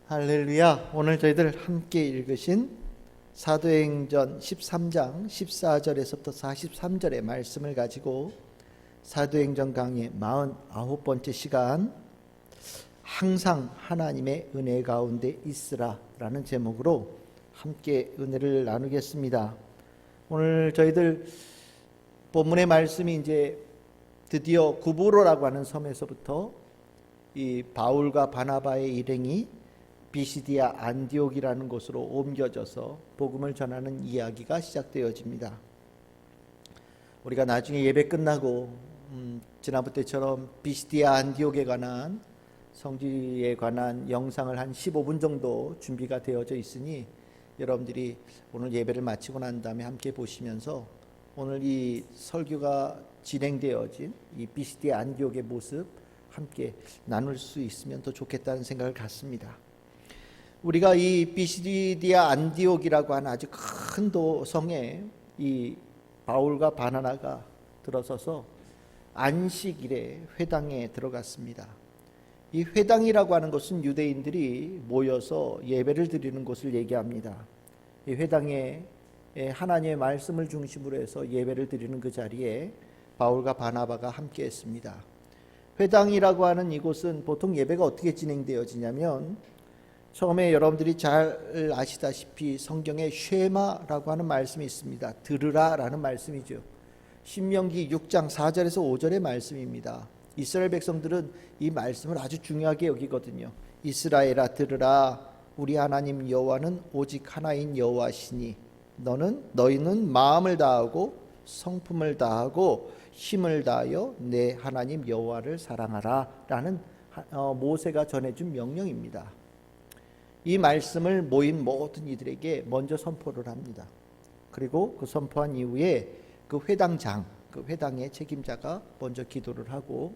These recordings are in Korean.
할렐루야. 오늘 저희들 함께 읽으신 사도행전 13장 14절에서부터 43절의 말씀을 가지고 사도행전 강의 49번째 시간, 항상 하나님의 은혜 가운데 있으라 라는 제목으로 함께 은혜를 나누겠습니다. 오늘 저희들 본문의 말씀이 이제 드디어 구브로라고 하는 섬에서부터 이 바울과 바나바의 일행이 비시디아 안디옥이라는 곳으로 옮겨져서 복음을 전하는 이야기가 시작되어집니다. 우리가 나중에 예배 끝나고 지난번 때처럼 비시디아 안디옥에 관한 성지에 관한 영상을 한 15분 정도 준비가 되어져 있으니 여러분들이 오늘 예배를 마치고 난 다음에 함께 보시면서 오늘 이 설교가 진행되어진 이 비시디아 안디옥의 모습 함께 나눌 수 있으면 더 좋겠다는 생각을 갖습니다. 우리가 이 비시디아 안디옥이라고 하는 아주 큰 도성에 이 바울과 바나바가 들어서서 안식일에 회당에 들어갔습니다. 이 회당이라고 하는 것은 유대인들이 모여서 예배를 드리는 곳을 얘기합니다. 이 회당에 하나님의 말씀을 중심으로 해서 예배를 드리는 그 자리에 바울과 바나바가 함께 했습니다. 회당이라고 하는 이곳은 보통 예배가 어떻게 진행되어지냐면, 처음에 여러분들이 잘 아시다시피 성경에 쉐마라고 하는 말씀이 있습니다. 들으라 라는 말씀이죠. 신명기 6장 4절에서 5절의 말씀입니다. 이스라엘 백성들은 이 말씀을 아주 중요하게 여기거든요. 이스라엘아 들으라, 우리 하나님 여호와는 오직 하나인 여호와시니 너희는 마음을 다하고 성품을 다하고 힘을 다하여 내 하나님 여호와를 사랑하라 라는 모세가 전해준 명령입니다. 이 말씀을 모인 모든 이들에게 먼저 선포를 합니다. 그리고 그 선포한 이후에 그 회당장, 그 회당의 책임자가 먼저 기도를 하고,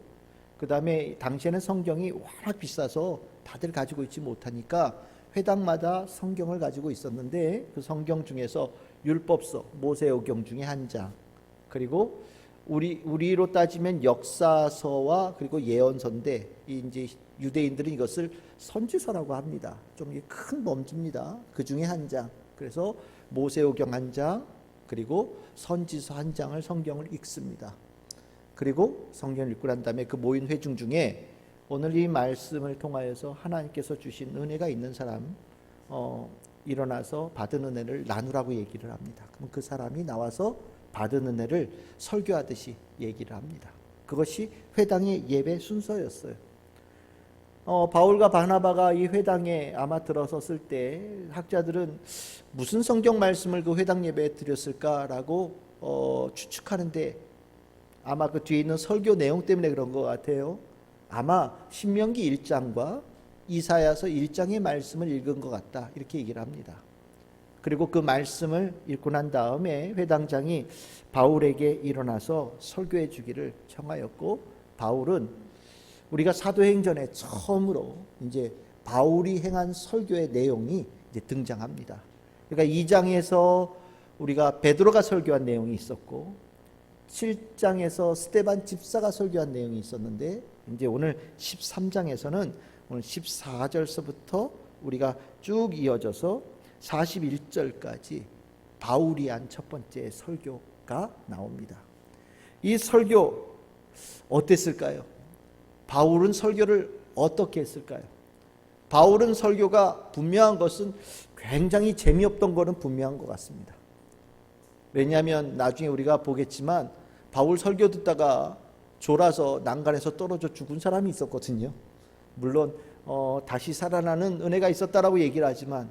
그 다음에 당시에는 성경이 워낙 비싸서 다들 가지고 있지 못하니까 회당마다 성경을 가지고 있었는데, 그 성경 중에서 율법서, 모세오경 중에 한 장, 그리고 우리로 따지면 역사서와 그리고 예언서인데, 이제 유대인들은 이것을 선지서라고 합니다. 좀 큰 범주입니다. 그 중에 한 장. 그래서 모세오경 한 장, 그리고 선지서 한 장을 성경을 읽습니다. 그리고 성경을 읽고 난 다음에 그 모인 회중 중에 오늘 이 말씀을 통하여서 하나님께서 주신 은혜가 있는 사람, 일어나서 받은 은혜를 나누라고 얘기를 합니다. 그럼 그 사람이 나와서 받은 은혜를 설교하듯이 얘기를 합니다. 그것이 회당의 예배 순서였어요. 바울과 바나바가 이 회당에 아마 들어섰을 때 학자들은 무슨 성경 말씀을 그 회당 예배에 드렸을까라고 추측하는데, 아마 그 뒤에 있는 설교 내용 때문에 그런 것 같아요. 아마 신명기 1장과 이사야서 1장의 말씀을 읽은 것 같다, 이렇게 얘기를 합니다. 그리고 그 말씀을 읽고 난 다음에 회당장이 바울에게 일어나서 설교해 주기를 청하였고, 바울은 우리가 사도행전에 처음으로 이제 바울이 행한 설교의 내용이 이제 등장합니다. 그러니까 2장에서 우리가 베드로가 설교한 내용이 있었고, 7장에서 스데반 집사가 설교한 내용이 있었는데, 이제 오늘 13장에서는 오늘 14절서부터 우리가 쭉 이어져서 41절까지 바울이 한 첫 번째 설교가 나옵니다. 이 설교 어땠을까요? 바울은 설교를 어떻게 했을까요? 바울은 설교가 분명한 것은 굉장히 재미없던 것은 분명한 것 같습니다. 왜냐하면 나중에 우리가 보겠지만 바울 설교 듣다가 졸아서 난간에서 떨어져 죽은 사람이 있었거든요. 물론 다시 살아나는 은혜가 있었다라고 얘기를 하지만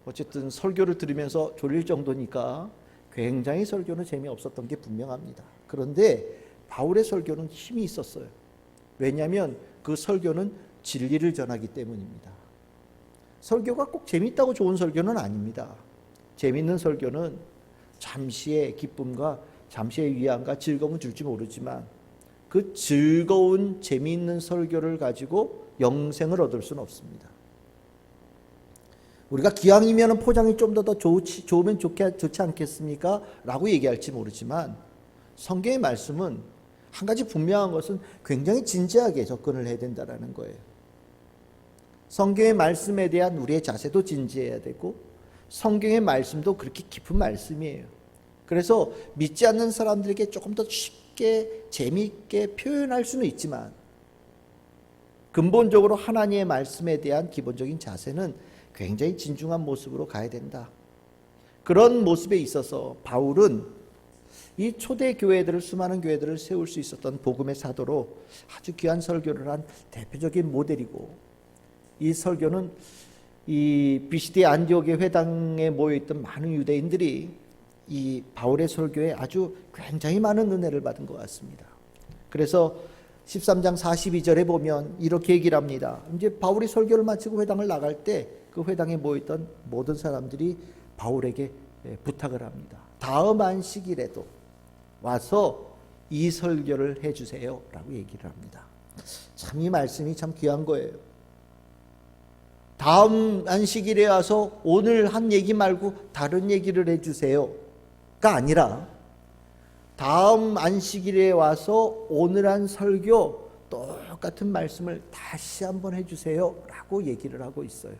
어쨌든 설교를 들으면서 졸릴 정도니까 굉장히 설교는 재미없었던 게 분명합니다. 그런데 바울의 설교는 힘이 있었어요. 왜냐하면 그 설교는 진리를 전하기 때문입니다. 설교가 꼭 재밌다고 좋은 설교는 아닙니다. 재밌는 설교는 잠시의 기쁨과 잠시의 위안과 즐거움을 줄지 모르지만 그 즐거운 재미있는 설교를 가지고 영생을 얻을 수는 없습니다. 우리가 기왕이면 포장이 좀 더 좋으면 좋지 않겠습니까? 라고 얘기할지 모르지만 성경의 말씀은 한 가지 분명한 것은 굉장히 진지하게 접근을 해야 된다는 거예요. 성경의 말씀에 대한 우리의 자세도 진지해야 되고 성경의 말씀도 그렇게 깊은 말씀이에요. 그래서 믿지 않는 사람들에게 조금 더 쉽게 재미있게 표현할 수는 있지만 근본적으로 하나님의 말씀에 대한 기본적인 자세는 굉장히 진중한 모습으로 가야 된다. 그런 모습에 있어서 바울은 이 초대 교회들을, 수많은 교회들을 세울 수 있었던 복음의 사도로 아주 귀한 설교를 한 대표적인 모델이고, 이 설교는 이 비시디 안디옥의 회당에 모여있던 많은 유대인들이 이 바울의 설교에 아주 굉장히 많은 은혜를 받은 것 같습니다. 그래서 13장 42절에 보면 이렇게 얘기를 합니다. 이제 바울이 설교를 마치고 회당을 나갈 때 그 회당에 모여있던 모든 사람들이 바울에게 부탁을 합니다. 다음 안식일에도 와서 이 설교를 해주세요 라고 얘기를 합니다. 참 이 말씀이 참 귀한 거예요. 다음 안식일에 와서 오늘 한 얘기 말고 다른 얘기를 해주세요가 아니라 다음 안식일에 와서 오늘 한 설교 똑같은 말씀을 다시 한번 해주세요 라고 얘기를 하고 있어요.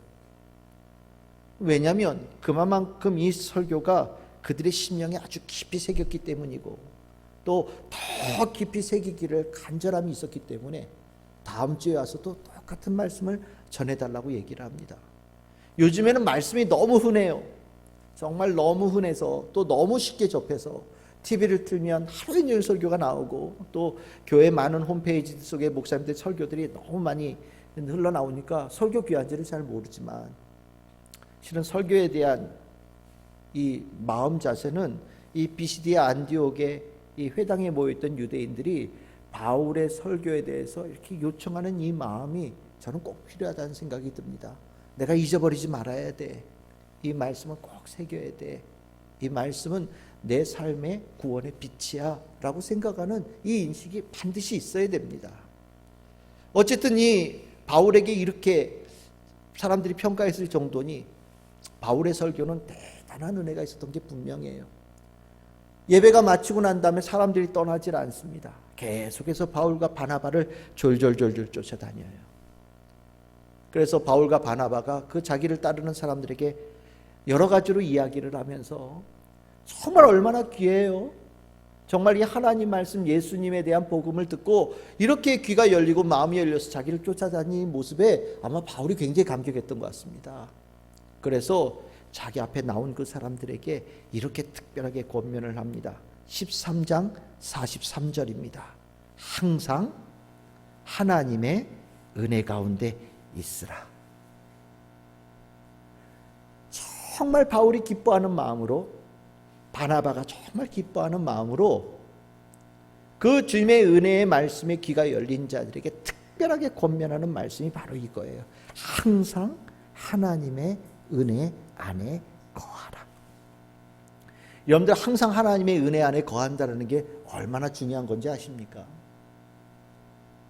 왜냐하면 그만큼 이 설교가 그들의 심령에 아주 깊이 새겼기 때문이고 또 더 깊이 새기기를 간절함이 있었기 때문에 다음 주에 와서도 똑같은 말씀을 전해달라고 얘기를 합니다. 요즘에는 말씀이 너무 흔해요. 정말 너무 흔해서 또 너무 쉽게 접해서 TV를 틀면 하루 종일 설교가 나오고 또 교회 많은 홈페이지 속에 목사님들 설교들이 너무 많이 흘러나오니까 설교 귀한지를 잘 모르지만 실은 설교에 대한 이 마음 자세는 이 비시디아 안디옥의 이 회당에 모여있던 유대인들이 바울의 설교에 대해서 이렇게 요청하는 이 마음이 저는 꼭 필요하다는 생각이 듭니다. 내가 잊어버리지 말아야 돼. 이 말씀은 꼭 새겨야 돼. 이 말씀은 내 삶의 구원의 빛이야 라고 생각하는 이 인식이 반드시 있어야 됩니다. 어쨌든 이 바울에게 이렇게 사람들이 평가했을 정도니 바울의 설교는 대단한 은혜가 있었던 게 분명해요. 예배가 마치고 난 다음에 사람들이 떠나질 않습니다. 계속해서 바울과 바나바를 졸졸졸졸 쫓아다녀요. 그래서 바울과 바나바가 그 자기를 따르는 사람들에게 여러 가지로 이야기를 하면서 정말 얼마나 귀해요. 정말 이 하나님 말씀 예수님에 대한 복음을 듣고 이렇게 귀가 열리고 마음이 열려서 자기를 쫓아다니는 모습에 아마 바울이 굉장히 감격했던 것 같습니다. 그래서 자기 앞에 나온 그 사람들에게 이렇게 특별하게 권면을 합니다. 13장 43절입니다. 항상 하나님의 은혜 가운데 있으라. 정말 바울이 기뻐하는 마음으로, 바나바가 정말 기뻐하는 마음으로 그 주님의 은혜의 말씀에 귀가 열린 자들에게 특별하게 권면하는 말씀이 바로 이거예요. 항상 하나님의 은혜 안에 거하라. 여러분들 항상 하나님의 은혜 안에 거한다는 게 얼마나 중요한 건지 아십니까?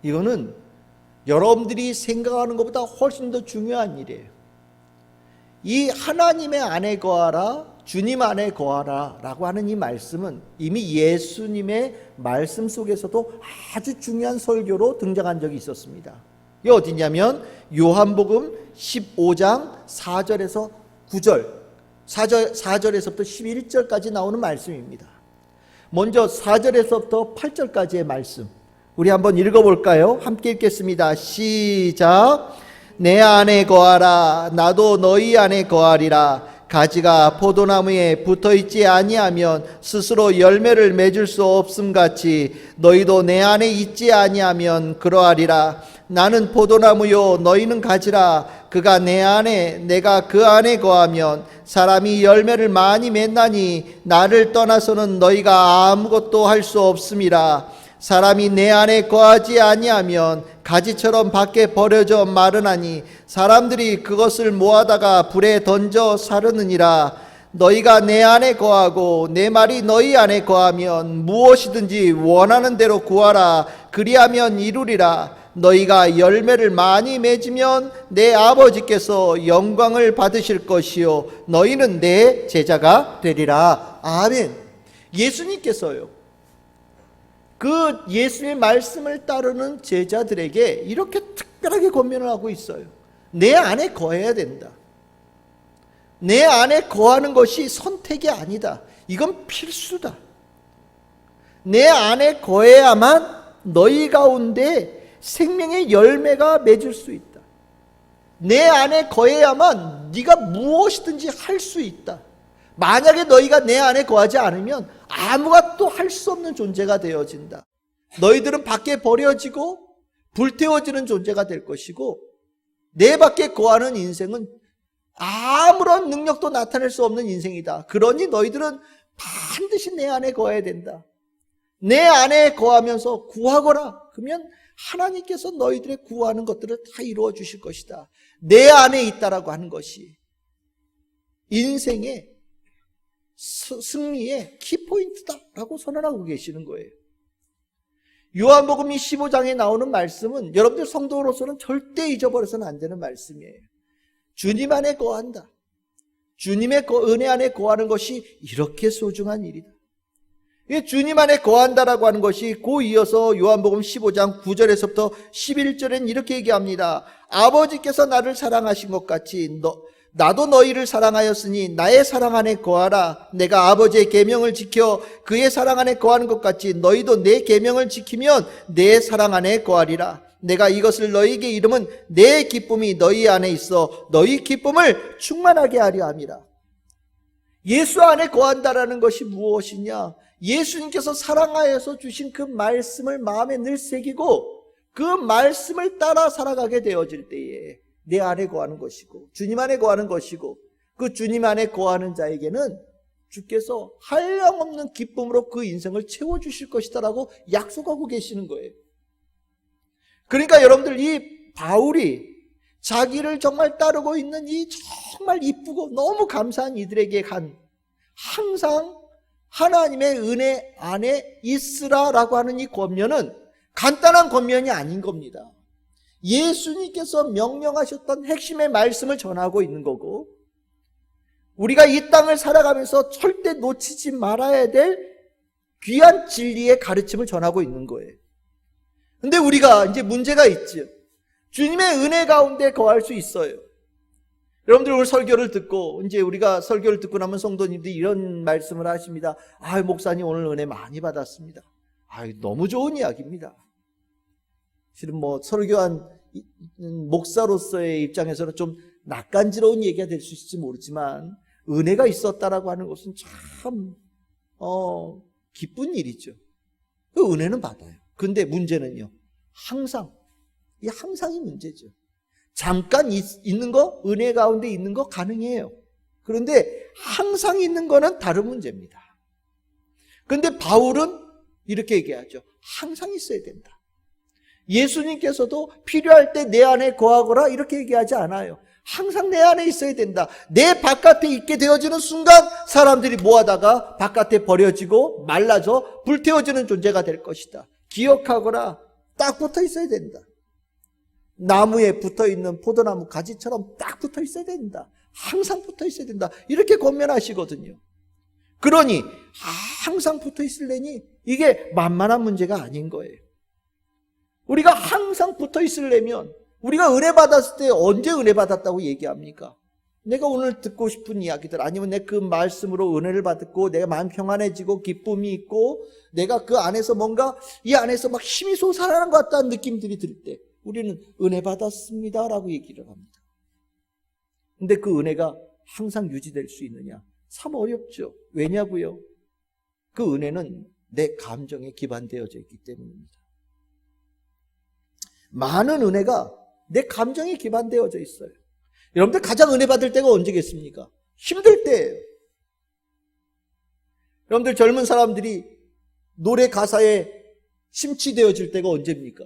이거는 여러분들이 생각하는 것보다 훨씬 더 중요한 일이에요. 이 하나님의 안에 거하라, 주님 안에 거하라 라고 하는 이 말씀은 이미 예수님의 말씀 속에서도 아주 중요한 설교로 등장한 적이 있었습니다. 이게 어디냐면 요한복음 15장 4절에서 9절, 4절에서부터 11절까지 나오는 말씀입니다. 먼저 4절에서부터 8절까지의 말씀 우리 한번 읽어볼까요? 함께 읽겠습니다. 시작. 내 안에 거하라. 나도 너희 안에 거하리라. 가지가 포도나무에 붙어있지 아니하면 스스로 열매를 맺을 수 없음같이 너희도 내 안에 있지 아니하면 그러하리라. 나는 포도나무요 너희는 가지라. 그가 내 안에 내가 그 안에 거하면 사람이 열매를 많이 맺나니 나를 떠나서는 너희가 아무것도 할 수 없음이라. 사람이 내 안에 거하지 아니하면 가지처럼 밖에 버려져 마르나니 사람들이 그것을 모아다가 불에 던져 사르느니라. 너희가 내 안에 거하고 내 말이 너희 안에 거하면 무엇이든지 원하는 대로 구하라. 그리하면 이루리라. 너희가 열매를 많이 맺으면 내 아버지께서 영광을 받으실 것이요 너희는 내 제자가 되리라. 아멘. 예수님께서요 그 예수의 말씀을 따르는 제자들에게 이렇게 특별하게 권면을 하고 있어요. 내 안에 거해야 된다. 내 안에 거하는 것이 선택이 아니다. 이건 필수다. 내 안에 거해야만 너희 가운데 생명의 열매가 맺을 수 있다. 내 안에 거해야만 네가 무엇이든지 할 수 있다. 만약에 너희가 내 안에 거하지 않으면 아무것도 할 수 없는 존재가 되어진다. 너희들은 밖에 버려지고 불태워지는 존재가 될 것이고, 내 밖에 거하는 인생은 아무런 능력도 나타낼 수 없는 인생이다. 그러니 너희들은 반드시 내 안에 거해야 된다. 내 안에 거하면서 구하거라. 그러면 하나님께서 너희들의 구하는 것들을 다 이루어 주실 것이다. 내 안에 있다라고 하는 것이 인생의 승리의 키포인트다라고 선언하고 계시는 거예요. 요한복음 15장에 나오는 말씀은 여러분들 성도로서는 절대 잊어버려서는 안 되는 말씀이에요. 주님 안에 거한다. 주님의 은혜 안에 거하는 것이 이렇게 소중한 일이다. 주님 안에 거한다라고 하는 것이 고 이어서 요한복음 15장 9절에서부터 11절엔 이렇게 얘기합니다. 아버지께서 나를 사랑하신 것 같이 나도 너희를 사랑하였으니 나의 사랑 안에 거하라. 내가 아버지의 계명을 지켜 그의 사랑 안에 거하는 것 같이 너희도 내 계명을 지키면 내 사랑 안에 거하리라. 내가 이것을 너희에게 이름은 내 기쁨이 너희 안에 있어 너희 기쁨을 충만하게 하려 함이라. 예수 안에 거한다라는 것이 무엇이냐? 예수님께서 사랑하여서 주신 그 말씀을 마음에 늘 새기고 그 말씀을 따라 살아가게 되어질 때에 내 안에 거하는 것이고 주님 안에 거하는 것이고, 그 주님 안에 거하는 자에게는 주께서 한량없는 기쁨으로 그 인생을 채워주실 것이다라고 약속하고 계시는 거예요. 그러니까 여러분들, 이 바울이 자기를 정말 따르고 있는 이 정말 이쁘고 너무 감사한 이들에게 항상 하나님의 은혜 안에 있으라라고 하는 이 권면은 간단한 권면이 아닌 겁니다. 예수님께서 명령하셨던 핵심의 말씀을 전하고 있는 거고, 우리가 이 땅을 살아가면서 절대 놓치지 말아야 될 귀한 진리의 가르침을 전하고 있는 거예요. 근데 우리가 이제 문제가 있죠. 주님의 은혜 가운데 거할 수 있어요. 여러분들 오늘 설교를 듣고, 이제 우리가 설교를 듣고 나면 성도님들이 이런 말씀을 하십니다. 목사님 오늘 은혜 많이 받았습니다. 너무 좋은 이야기입니다. 실은 설교한 목사로서의 입장에서는 좀 낯간지러운 얘기가 될 수 있을지 모르지만, 은혜가 있었다라고 하는 것은 참 기쁜 일이죠. 그 은혜는 받아요. 근데 문제는요, 항상이 문제죠. 잠깐 있는 거, 은혜 가운데 있는 거 가능해요. 그런데 항상 있는 거는 다른 문제입니다. 그런데 바울은 이렇게 얘기하죠. 항상 있어야 된다. 예수님께서도 필요할 때 내 안에 거하거라 이렇게 얘기하지 않아요. 항상 내 안에 있어야 된다. 내 바깥에 있게 되어지는 순간 사람들이 모아다가 바깥에 버려지고 말라져 불태워지는 존재가 될 것이다. 기억하거라. 딱 붙어 있어야 된다. 나무에 붙어있는 포도나무 가지처럼 딱 붙어 있어야 된다. 항상 붙어 있어야 된다. 이렇게 권면하시거든요. 그러니 항상 붙어 있으려니 이게 만만한 문제가 아닌 거예요. 우리가 항상 붙어 있으려면 우리가 은혜 받았을 때 언제 은혜 받았다고 얘기합니까? 내가 오늘 듣고 싶은 이야기들, 아니면 내 그 말씀으로 은혜를 받고 내가 마음 평안해지고 기쁨이 있고 내가 그 안에서 뭔가 이 안에서 막 힘이 솟아나는 것 같다는 느낌들이 들 때 우리는 은혜 받았습니다 라고 얘기를 합니다. 근데 그 은혜가 항상 유지될 수 있느냐? 참 어렵죠. 왜냐고요? 그 은혜는 내 감정에 기반되어져 있기 때문입니다. 많은 은혜가 내 감정에 기반되어져 있어요. 여러분들 가장 은혜 받을 때가 언제겠습니까? 힘들 때예요. 여러분들 젊은 사람들이 노래 가사에 심취되어질 때가 언제입니까?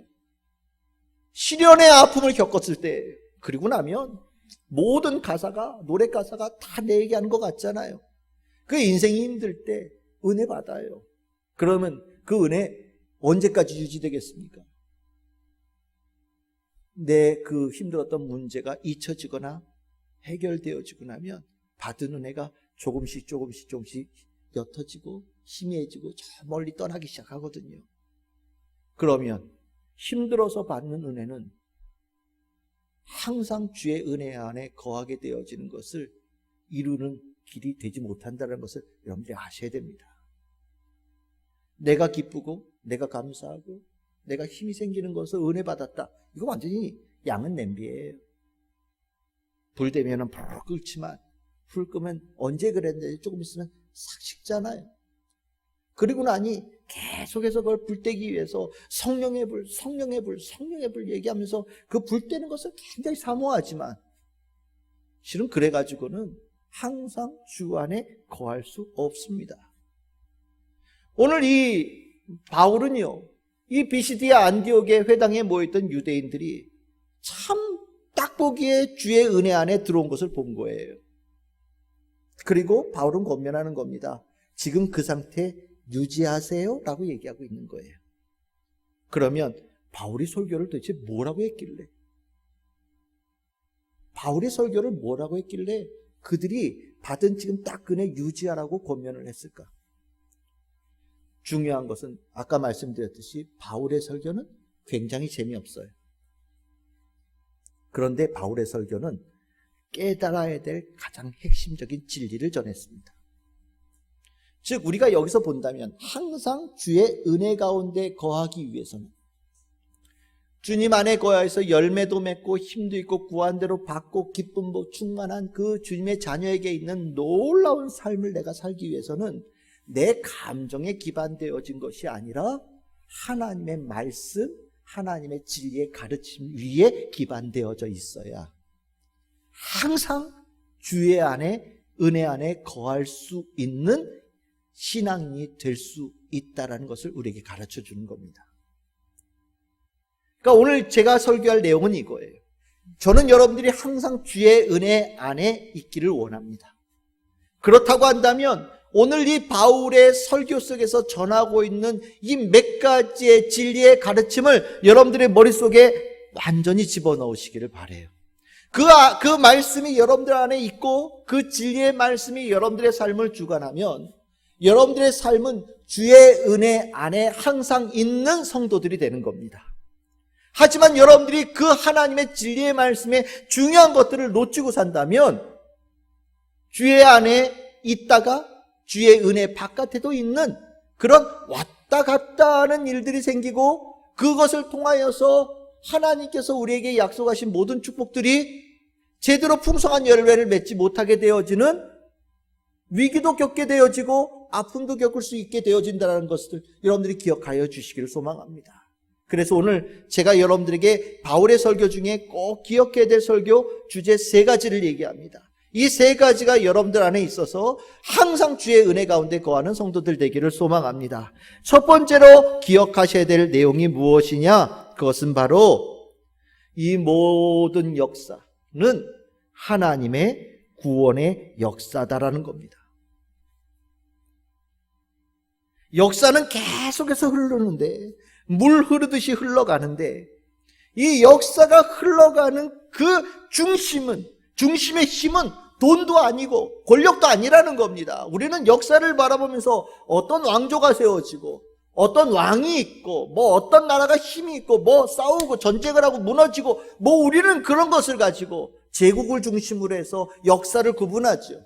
시련의 아픔을 겪었을 때예요. 그리고 나면 모든 가사가, 노래 가사가 다 내 얘기하는 것 같잖아요. 그 인생이 힘들 때 은혜 받아요. 그러면 그 은혜 언제까지 유지되겠습니까? 내 그 힘들었던 문제가 잊혀지거나 해결되어지고 나면 받은 은혜가 조금씩 옅어지고 희미해지고 저 멀리 떠나기 시작하거든요. 그러면 힘들어서 받는 은혜는 항상 주의 은혜 안에 거하게 되어지는 것을 이루는 길이 되지 못한다는 것을 여러분들이 아셔야 됩니다. 내가 기쁘고 내가 감사하고 내가 힘이 생기는 것을 은혜 받았다. 이거 완전히 양은 냄비예요. 불 되면 불 끓지만 불 끄면 언제 그랬는데 조금 있으면 싹 식잖아요. 그리고 나니 계속해서 그걸 불때기 위해서 성령의 불, 성령의 불, 성령의 불 얘기하면서 그 불 때는 것을 굉장히 사모하지만 실은 그래가지고는 항상 주 안에 거할 수 없습니다. 오늘 이 바울은요, 이 비시디아 안디옥의 회당에 모였던 유대인들이 참 딱 보기에 주의 은혜 안에 들어온 것을 본 거예요. 그리고 바울은 권면하는 겁니다. 지금 그 상태 유지하세요 라고 얘기하고 있는 거예요. 그러면 바울이 설교를 도대체 뭐라고 했길래, 바울의 설교를 뭐라고 했길래 그들이 받은 지금 딱 은혜 유지하라고 권면을 했을까? 중요한 것은 아까 말씀드렸듯이 바울의 설교는 굉장히 재미없어요. 그런데 바울의 설교는 깨달아야 될 가장 핵심적인 진리를 전했습니다. 즉 우리가 여기서 본다면 항상 주의 은혜 가운데 거하기 위해서는 주님 안에 거하여서 열매도 맺고 힘도 있고 구한대로 받고 기쁨도 충만한 그 주님의 자녀에게 있는 놀라운 삶을 내가 살기 위해서는 내 감정에 기반되어진 것이 아니라 하나님의 말씀, 하나님의 진리의 가르침 위에 기반되어져 있어야 항상 주의 안에, 은혜 안에 거할 수 있는 신앙인이 될 수 있다는 것을 우리에게 가르쳐 주는 겁니다. 그러니까 오늘 제가 설교할 내용은 이거예요. 저는 여러분들이 항상 주의 은혜 안에 있기를 원합니다. 그렇다고 한다면 오늘 이 바울의 설교 속에서 전하고 있는 이 몇 가지의 진리의 가르침을 여러분들의 머릿속에 완전히 집어넣으시기를 바라요. 그 말씀이 여러분들 안에 있고 그 진리의 말씀이 여러분들의 삶을 주관하면 여러분들의 삶은 주의 은혜 안에 항상 있는 성도들이 되는 겁니다. 하지만 여러분들이 그 하나님의 진리의 말씀에 중요한 것들을 놓치고 산다면 주의 안에 있다가 주의 은혜 바깥에도 있는 그런 왔다 갔다 하는 일들이 생기고 그것을 통하여서 하나님께서 우리에게 약속하신 모든 축복들이 제대로 풍성한 열매를 맺지 못하게 되어지는 위기도 겪게 되어지고 아픔도 겪을 수 있게 되어진다는 것을 여러분들이 기억하여 주시기를 소망합니다. 그래서 오늘 제가 여러분들에게 바울의 설교 중에 꼭 기억해야 될 설교 주제 3가지를 얘기합니다. 이 3가지가 여러분들 안에 있어서 항상 주의 은혜 가운데 거하는 성도들 되기를 소망합니다. 첫 번째로 기억하셔야 될 내용이 무엇이냐? 그것은 바로 이 모든 역사는 하나님의 구원의 역사다라는 겁니다. 역사는 계속해서 흐르는데, 물 흐르듯이 흘러가는데, 이 역사가 흘러가는 그 중심의 힘은 돈도 아니고 권력도 아니라는 겁니다. 우리는 역사를 바라보면서 어떤 왕조가 세워지고 어떤 왕이 있고 뭐 어떤 나라가 힘이 있고 뭐 싸우고 전쟁을 하고 무너지고 뭐 우리는 그런 것을 가지고 제국을 중심으로 해서 역사를 구분하죠.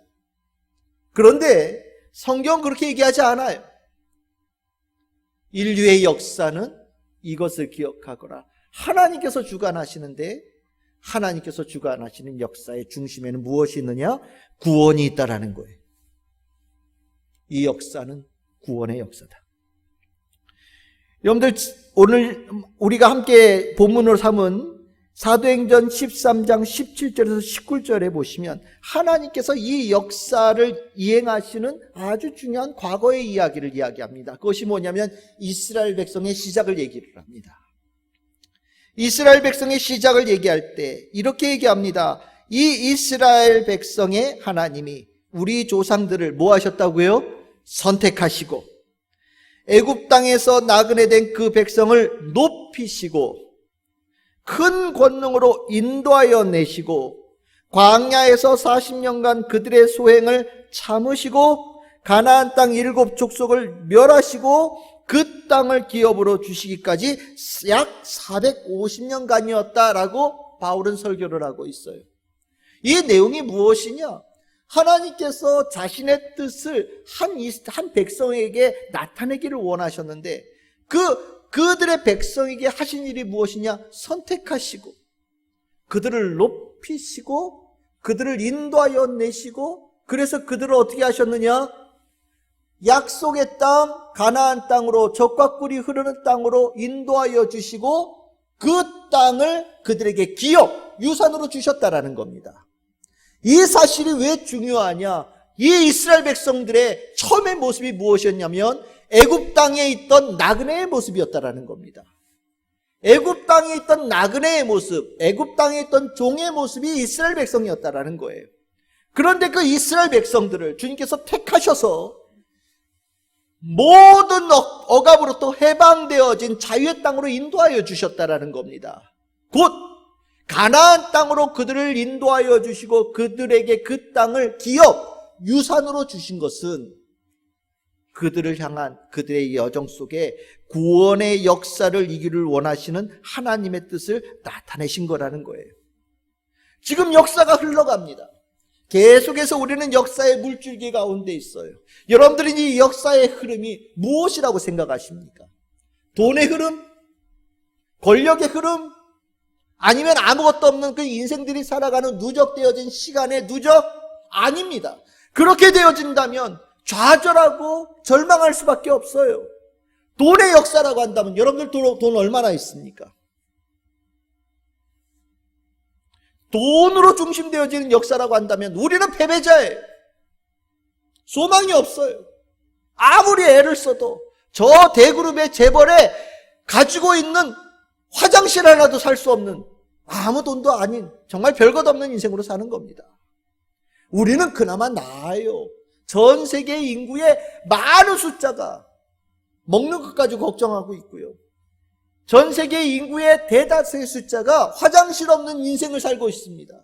그런데 성경은 그렇게 얘기하지 않아요. 인류의 역사는 이것을 기억하거라. 하나님께서 주관하시는데 하나님께서 주관하시는 역사의 중심에는 무엇이 있느냐? 구원이 있다라는 거예요. 이 역사는 구원의 역사다. 여러분들 오늘 우리가 함께 본문으로 삼은 사도행전 13장 17절에서 19절에 보시면 하나님께서 이 역사를 이행하시는 아주 중요한 과거의 이야기를 이야기합니다. 그것이 뭐냐면 이스라엘 백성의 시작을 얘기를 합니다. 이스라엘 백성의 시작을 얘기할 때 이렇게 얘기합니다. 이 이스라엘 백성의 하나님이 우리 조상들을 뭐 하셨다고요? 선택하시고 애굽 땅에서 나그네 된 그 백성을 높이시고 큰 권능으로 인도하여 내시고 광야에서 40년간 그들의 소행을 참으시고 가나안 땅 7 족속을 멸하시고 그 땅을 기업으로 주시기까지 약 450년간이었다라고 바울은 설교를 하고 있어요. 이 내용이 무엇이냐? 하나님께서 자신의 뜻을 한 백성에게 나타내기를 원하셨는데 그들의 백성에게 하신 일이 무엇이냐? 선택하시고 그들을 높이시고 그들을 인도하여 내시고, 그래서 그들을 어떻게 하셨느냐? 약속의 땅, 가나안 땅으로, 젖과 꿀이 흐르는 땅으로 인도하여 주시고 그 땅을 그들에게 기업, 유산으로 주셨다라는 겁니다. 이 사실이 왜 중요하냐? 이 이스라엘 백성들의 처음의 모습이 무엇이었냐면 애굽 땅에 있던 나그네의 모습이었다라는 겁니다. 애굽 땅에 있던 나그네의 모습, 애굽 땅에 있던 종의 모습이 이스라엘 백성이었다라는 거예요. 그런데 그 이스라엘 백성들을 주님께서 택하셔서 모든 억압으로부터 해방되어진 자유의 땅으로 인도하여 주셨다라는 겁니다. 곧 가나안 땅으로 그들을 인도하여 주시고 그들에게 그 땅을 기업, 유산으로 주신 것은 그들을 향한 그들의 여정 속에 구원의 역사를 이기를 원하시는 하나님의 뜻을 나타내신 거라는 거예요. 지금 역사가 흘러갑니다. 계속해서 우리는 역사의 물줄기 가운데 있어요. 여러분들은 이 역사의 흐름이 무엇이라고 생각하십니까? 돈의 흐름? 권력의 흐름? 아니면 아무것도 없는 그 인생들이 살아가는 누적되어진 시간의 누적? 아닙니다. 그렇게 되어진다면 좌절하고 절망할 수밖에 없어요. 돈의 역사라고 한다면 여러분들 돈 얼마나 있습니까? 돈으로 중심되어지는 역사라고 한다면 우리는 패배자예요. 소망이 없어요. 아무리 애를 써도 저 대그룹의 재벌에 가지고 있는 화장실 하나도 살 수 없는, 아무 돈도 아닌 정말 별것 없는 인생으로 사는 겁니다. 우리는 그나마 나아요. 전 세계 인구의 많은 숫자가 먹는 것 가지고 걱정하고 있고요. 전 세계 인구의 대다수의 숫자가 화장실 없는 인생을 살고 있습니다.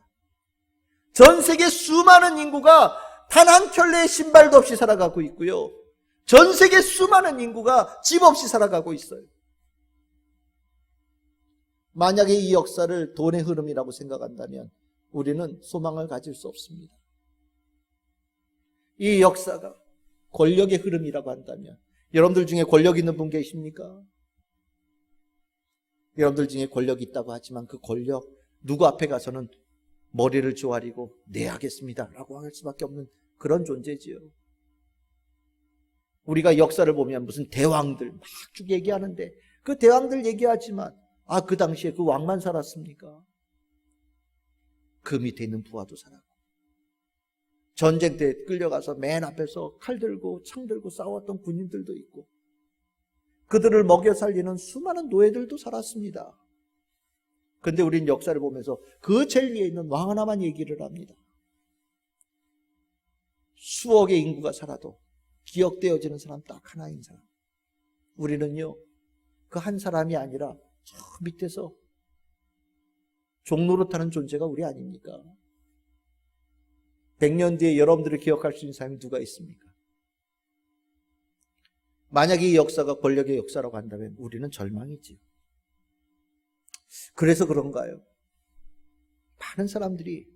전 세계 수많은 인구가 단 한 켤레의 신발도 없이 살아가고 있고요. 전 세계 수많은 인구가 집 없이 살아가고 있어요. 만약에 이 역사를 돈의 흐름이라고 생각한다면 우리는 소망을 가질 수 없습니다. 이 역사가 권력의 흐름이라고 한다면 여러분들 중에 권력 있는 분 계십니까? 여러분들 중에 권력이 있다고 하지만 그 권력, 누구 앞에 가서는 머리를 조아리고 네 하겠습니다 라고 할 수밖에 없는 그런 존재지요. 우리가 역사를 보면 무슨 대왕들 막 쭉 얘기하는데 그 대왕들 얘기하지만 그 당시에 그 왕만 살았습니까? 그 밑에 있는 부하도 살았고, 전쟁 때 끌려가서 맨 앞에서 칼 들고 창 들고 싸웠던 군인들도 있고, 그들을 먹여 살리는 수많은 노예들도 살았습니다. 그런데 우리는 역사를 보면서 그 제일 위에 있는 왕 하나만 얘기를 합니다. 수억의 인구가 살아도 기억되어지는 사람 딱 하나인 사람. 우리는요, 그 한 사람이 아니라 저 밑에서 종노릇하는 존재가 우리 아닙니까? 100년 뒤에 여러분들을 기억할 수 있는 사람이 누가 있습니까? 만약에 이 역사가 권력의 역사라고 한다면 우리는 절망이지. 그래서 그런가요? 많은 사람들이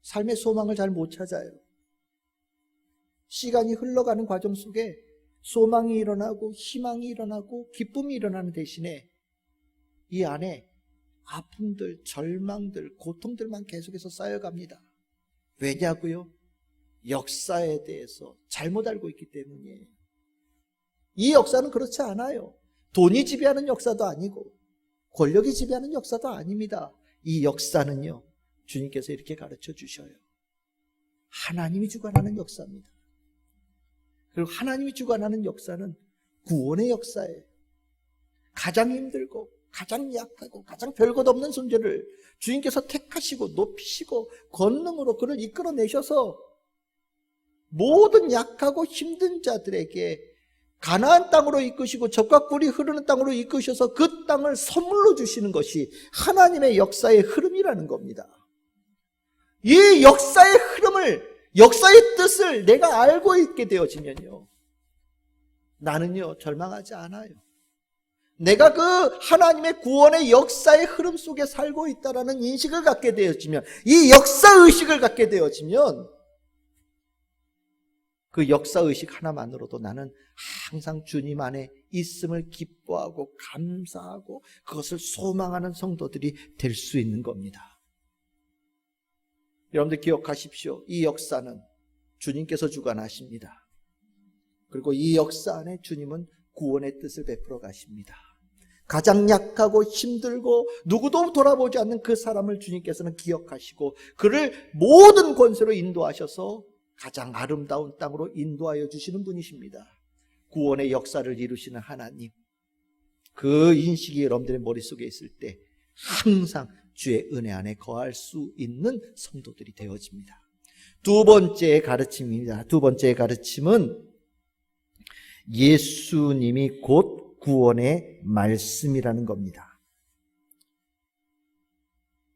삶의 소망을 잘 못 찾아요. 시간이 흘러가는 과정 속에 소망이 일어나고 희망이 일어나고 기쁨이 일어나는 대신에 이 안에 아픔들, 절망들, 고통들만 계속해서 쌓여갑니다. 왜냐고요? 역사에 대해서 잘못 알고 있기 때문이에요. 이 역사는 그렇지 않아요. 돈이 지배하는 역사도 아니고 권력이 지배하는 역사도 아닙니다. 이 역사는요, 주님께서 이렇게 가르쳐 주셔요. 하나님이 주관하는 역사입니다. 그리고 하나님이 주관하는 역사는 구원의 역사예요. 가장 힘들고 가장 약하고 가장 별것 없는 존재를 주님께서 택하시고 높이시고 권능으로 그를 이끌어내셔서 모든 약하고 힘든 자들에게 가나안 땅으로 이끄시고 젖과 꿀이 흐르는 땅으로 이끄셔서 그 땅을 선물로 주시는 것이 하나님의 역사의 흐름이라는 겁니다. 이 역사의 흐름을, 역사의 뜻을 내가 알고 있게 되어지면요, 나는요 절망하지 않아요. 내가 그 하나님의 구원의 역사의 흐름 속에 살고 있다라는 인식을 갖게 되어지면, 이 역사의식을 갖게 되어지면 그 역사의식 하나만으로도 나는 항상 주님 안에 있음을 기뻐하고 감사하고 그것을 소망하는 성도들이 될 수 있는 겁니다. 여러분들 기억하십시오. 이 역사는 주님께서 주관하십니다. 그리고 이 역사 안에 주님은 구원의 뜻을 베풀어 가십니다. 가장 약하고 힘들고 누구도 돌아보지 않는 그 사람을 주님께서는 기억하시고 그를 모든 권세로 인도하셔서 가장 아름다운 땅으로 인도하여 주시는 분이십니다. 구원의 역사를 이루시는 하나님, 그 인식이 여러분들의 머릿속에 있을 때 항상 주의 은혜 안에 거할 수 있는 성도들이 되어집니다. 두 번째 가르침입니다. 두 번째 가르침은 예수님이 곧 구원의 말씀이라는 겁니다.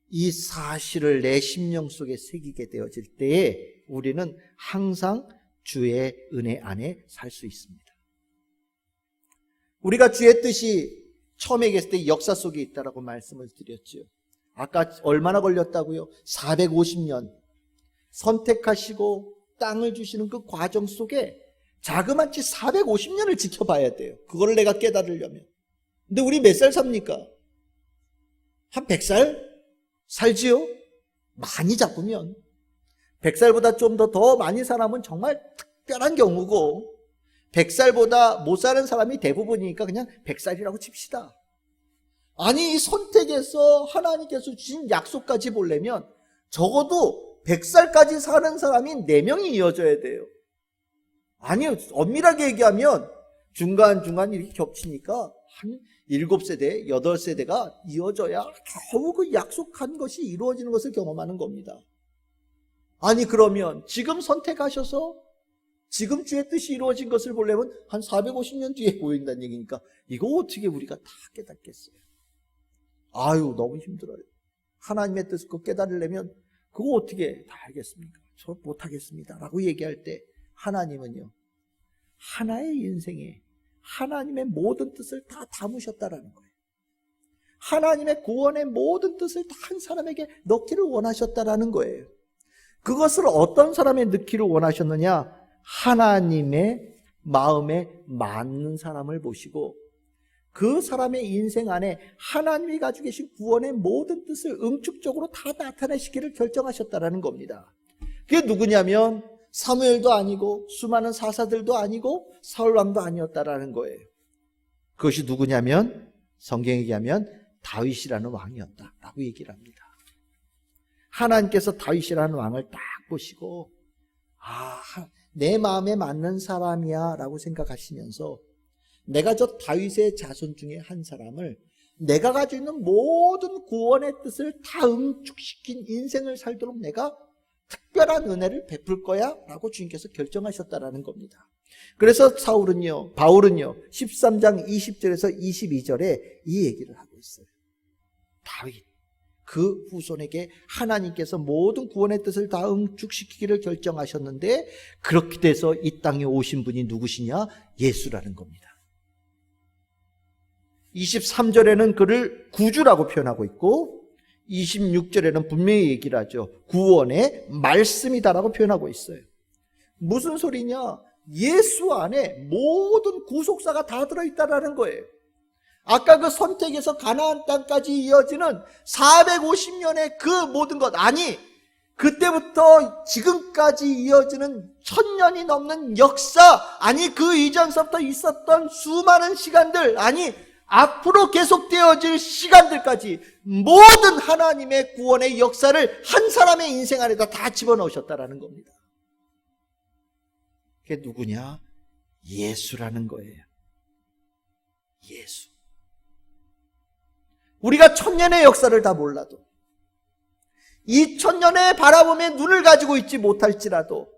이 사실을 내 심령 속에 새기게 되어질 때에 우리는 항상 주의 은혜 안에 살 수 있습니다. 우리가 주의 뜻이 처음에 계실 때 역사 속에 있다라고 말씀을 드렸죠. 아까 얼마나 걸렸다고요? 450년 선택하시고 땅을 주시는 그 과정 속에 자그마치 450년을 지켜봐야 돼요. 그거를 내가 깨달으려면. 근데 우리 몇 살 삽니까? 한 100살 살지요? 많이 잡으면 100살보다 좀 더 많이 사람은 정말 특별한 경우고 100살보다 못 사는 사람이 대부분이니까 그냥 100살이라고 칩시다. 아니 이 선택에서 하나님께서 주신 약속까지 보려면 적어도 100살까지 사는 사람이 4명이 이어져야 돼요. 아니 엄밀하게 얘기하면 중간중간 이렇게 겹치니까 한 7세대, 8세대가 이어져야 겨우 그 약속한 것이 이루어지는 것을 경험하는 겁니다. 아니 그러면 지금 선택하셔서 지금 주의 뜻이 이루어진 것을 보려면 한 450년 뒤에 보인다는 얘기니까 이거 어떻게 우리가 다 깨닫겠어요? 아유 너무 힘들어요. 하나님의 뜻을 깨달으려면 그거 어떻게 다 알겠습니까? 저 못하겠습니다 라고 얘기할 때 하나님은요 하나의 인생에 하나님의 모든 뜻을 다 담으셨다라는 거예요. 하나님의 구원의 모든 뜻을 다 한 사람에게 넣기를 원하셨다라는 거예요. 그것을 어떤 사람에 넣기를 원하셨느냐? 하나님의 마음에 맞는 사람을 보시고 그 사람의 인생 안에 하나님이 가지고 계신 구원의 모든 뜻을 응축적으로 다 나타내시기를 결정하셨다라는 겁니다. 그게 누구냐면 사무엘도 아니고 수많은 사사들도 아니고 사울왕도 아니었다라는 거예요. 그것이 누구냐면 성경에 얘기하면 다윗이라는 왕이었다라고 얘기를 합니다. 하나님께서 다윗이라는 왕을 딱 보시고 내 마음에 맞는 사람이야 라고 생각하시면서 내가 저 다윗의 자손 중에 한 사람을 내가 가지고 있는 모든 구원의 뜻을 다 응축시킨 인생을 살도록 내가 특별한 은혜를 베풀 거야 라고 주님께서 결정하셨다라는 겁니다. 그래서 바울은요 13장 20절에서 22절에 이 얘기를 하고 있어요. 다윗 그 후손에게 하나님께서 모든 구원의 뜻을 다 응축시키기를 결정하셨는데 그렇게 돼서 이 땅에 오신 분이 누구시냐? 예수라는 겁니다. 23절에는 그를 구주라고 표현하고 있고 26절에는 분명히 얘기를 하죠. 구원의 말씀이다라고 표현하고 있어요. 무슨 소리냐? 예수 안에 모든 구속사가 다 들어있다라는 거예요. 아까 그 선택에서 가나안 땅까지 이어지는 450년의 그 모든 것, 아니 그때부터 지금까지 이어지는 1000년이 넘는 역사, 아니 그 이전서부터 있었던 수많은 시간들, 아니 앞으로 계속되어질 시간들까지 모든 하나님의 구원의 역사를 한 사람의 인생 안에다 다 집어넣으셨다라는 겁니다. 그게 누구냐? 예수라는 거예요. 예수. 우리가 1000년의 역사를 다 몰라도 2000년의 바라봄에 눈을 가지고 있지 못할지라도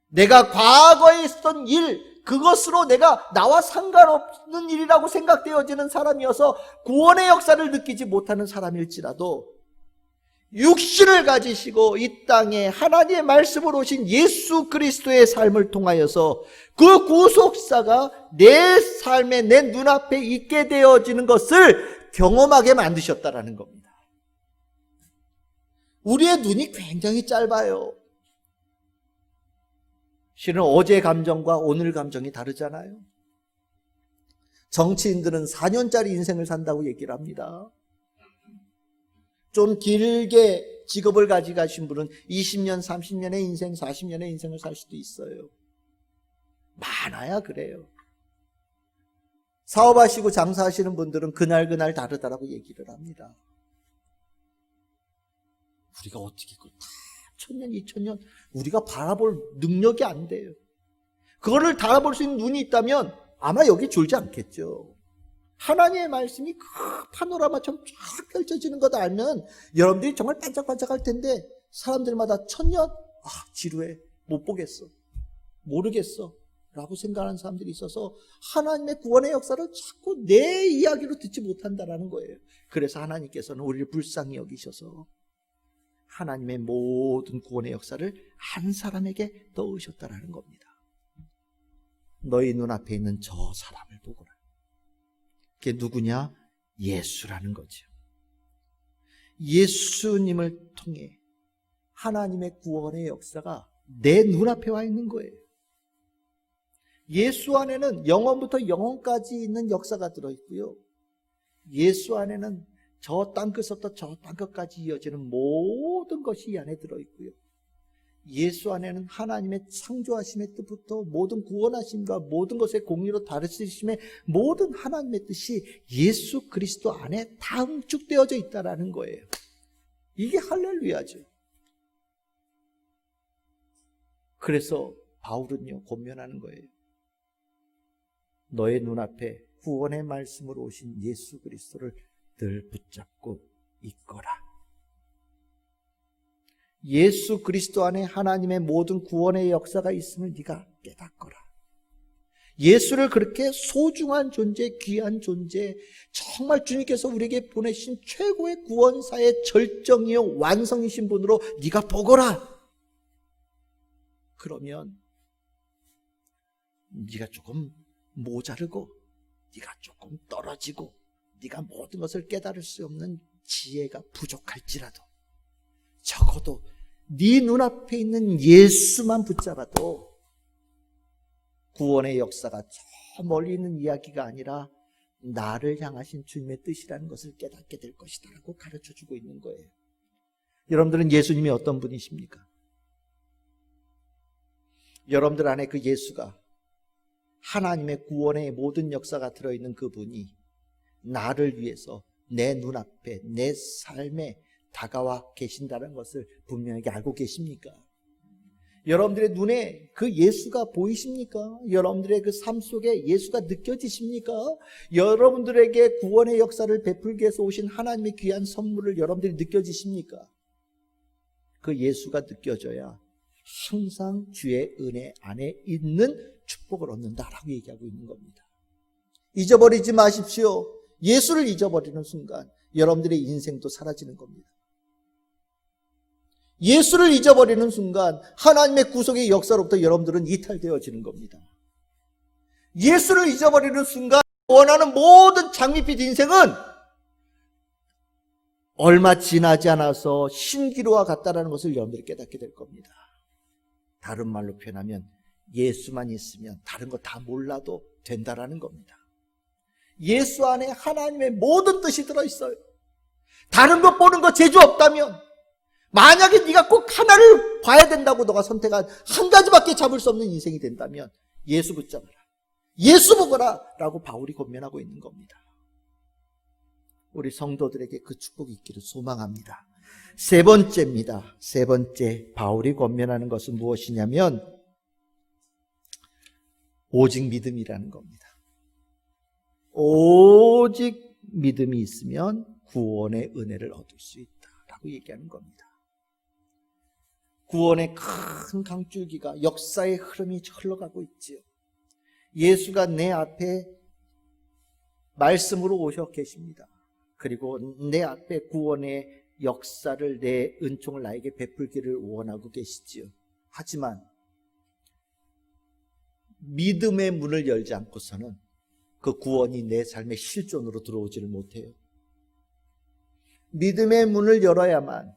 내가 과거에 있었던 일, 그것으로 내가 나와 상관없는 일이라고 생각되어지는 사람이어서 구원의 역사를 느끼지 못하는 사람일지라도 육신을 가지시고 이 땅에 하나님의 말씀으로 오신 예수 그리스도의 삶을 통하여서 그 구속사가 내 삶에 내 눈앞에 있게 되어지는 것을 경험하게 만드셨다라는 겁니다. 우리의 눈이 굉장히 짧아요. 실은 어제 감정과 오늘 감정이 다르잖아요. 정치인들은 4년짜리 인생을 산다고 얘기를 합니다. 좀 길게 직업을 가지고 가신 분은 20년, 30년의 인생, 40년의 인생을 살 수도 있어요. 많아야 그래요. 사업하시고 장사하시는 분들은 그날 다르다라고 얘기를 합니다. 우리가 어떻게 다 1000년, 2000년 우리가 바라볼 능력이 안 돼요. 그거를 바라볼 수 있는 눈이 있다면 아마 여기 줄지 않겠죠. 하나님의 말씀이 그 파노라마처럼 쫙 펼쳐지는 것 알면 여러분들이 정말 반짝반짝할 텐데 사람들마다 1000년? 지루해. 못 보겠어. 모르겠어. 라고 생각하는 사람들이 있어서 하나님의 구원의 역사를 자꾸 내 이야기로 듣지 못한다라는 거예요. 그래서 하나님께서는 우리를 불쌍히 여기셔서 하나님의 모든 구원의 역사를 한 사람에게 넣으셨다라는 겁니다. 너희 눈앞에 있는 저 사람을 보거라. 그게 누구냐? 예수라는 거죠. 예수님을 통해 하나님의 구원의 역사가 내 눈앞에 와 있는 거예요. 예수 안에는 영원부터 영원까지 있는 역사가 들어있고요. 예수 안에는 저 땅끝부터 저 땅끝까지 이어지는 모든 것이 이 안에 들어있고요. 예수 안에는 하나님의 창조하심의 뜻부터 모든 구원하심과 모든 것의 공의로 다스리심의 모든 하나님의 뜻이 예수 그리스도 안에 다 응축되어져 있다는 거예요. 이게 할렐루야죠. 그래서 바울은요 권면하는 거예요. 너의 눈앞에 구원의 말씀으로 오신 예수 그리스도를 늘 붙잡고 있거라. 예수 그리스도 안에 하나님의 모든 구원의 역사가 있음을 네가 깨닫거라. 예수를 그렇게 소중한 존재, 귀한 존재, 정말 주님께서 우리에게 보내신 최고의 구원사의 절정이요 완성이신 분으로 네가 보거라. 그러면 네가 조금 모자르고 네가 조금 떨어지고 네가 모든 것을 깨달을 수 없는 지혜가 부족할지라도 적어도 네 눈앞에 있는 예수만 붙잡아도 구원의 역사가 저 멀리 있는 이야기가 아니라 나를 향하신 주님의 뜻이라는 것을 깨닫게 될 것이다 라고 가르쳐주고 있는 거예요. 여러분들은 예수님이 어떤 분이십니까? 여러분들 안에 그 예수가 하나님의 구원의 모든 역사가 들어있는 그분이 나를 위해서 내 눈앞에 내 삶에 다가와 계신다는 것을 분명하게 알고 계십니까? 여러분들의 눈에 그 예수가 보이십니까? 여러분들의 그 삶 속에 예수가 느껴지십니까? 여러분들에게 구원의 역사를 베풀기 위해서 오신 하나님의 귀한 선물을 여러분들이 느껴지십니까? 그 예수가 느껴져야 항상 주의 은혜 안에 있는 축복을 얻는다라고 얘기하고 있는 겁니다. 잊어버리지 마십시오. 예수를 잊어버리는 순간 여러분들의 인생도 사라지는 겁니다. 예수를 잊어버리는 순간 하나님의 구속의 역사로부터 여러분들은 이탈되어지는 겁니다. 예수를 잊어버리는 순간 원하는 모든 장밋빛 인생은 얼마 지나지 않아서 신기루와 같다라는 것을 여러분들이 깨닫게 될 겁니다. 다른 말로 표현하면 예수만 있으면 다른 거 다 몰라도 된다라는 겁니다. 예수 안에 하나님의 모든 뜻이 들어있어요. 다른 것 보는 거 재주 없다면, 만약에 네가 꼭 하나를 봐야 된다고 너가 선택한 한 가지밖에 잡을 수 없는 인생이 된다면 예수 붙잡아라, 예수 보거라 라고 바울이 권면하고 있는 겁니다. 우리 성도들에게 그 축복이 있기를 소망합니다. 세 번째입니다. 세 번째 바울이 권면하는 것은 무엇이냐면 오직 믿음이라는 겁니다. 오직 믿음이 있으면 구원의 은혜를 얻을 수 있다라고 얘기하는 겁니다. 구원의 큰 강줄기가 역사의 흐름이 흘러가고 있지요. 예수가 내 앞에 말씀으로 오셔 계십니다. 그리고 내 앞에 구원의 역사를, 내 은총을 나에게 베풀기를 원하고 계시지요. 하지만 믿음의 문을 열지 않고서는 그 구원이 내 삶의 실존으로 들어오지를 못해요. 믿음의 문을 열어야만